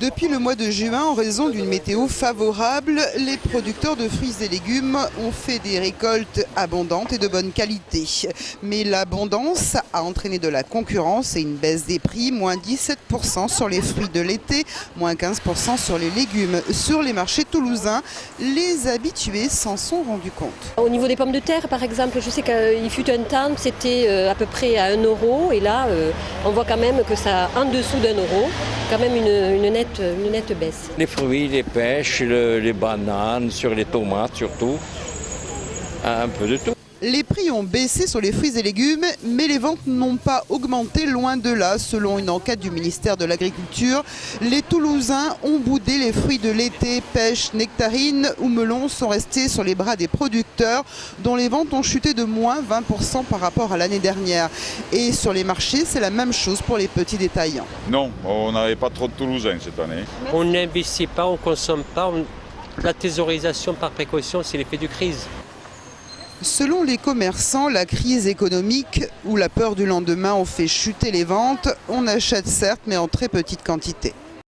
Depuis le mois de juin, en raison d'une météo favorable, les producteurs de fruits et légumes ont fait des récoltes abondantes et de bonne qualité. Mais l'abondance a entraîné de la concurrence et une baisse des prix, moins 17% sur les fruits de l'été, moins 15% sur les légumes. Sur les marchés toulousains, les habitués s'en sont rendus compte. Au niveau des pommes de terre, par exemple, je sais qu'il fut un temps, c'était à peu près à 1 euro. Et là, on voit quand même que ça en dessous d'1 euro, quand même une nette baisse. Les fruits, les pêches, les bananes, sur les tomates surtout, un peu de tout. Les prix ont baissé sur les fruits et légumes, mais les ventes n'ont pas augmenté, loin de là. Selon une enquête du ministère de l'Agriculture, les Toulousains ont boudé les fruits de l'été, pêches, nectarines ou melons sont restés sur les bras des producteurs, dont les ventes ont chuté de moins 20% par rapport à l'année dernière. Et sur les marchés, c'est la même chose pour les petits détaillants. Non, on n'avait pas trop de Toulousains cette année. On n'investit pas, on ne consomme pas. La thésaurisation par précaution, c'est l'effet de crise. Selon les commerçants, la crise économique ou la peur du lendemain ont fait chuter les ventes. On achète certes, mais en très petite quantité.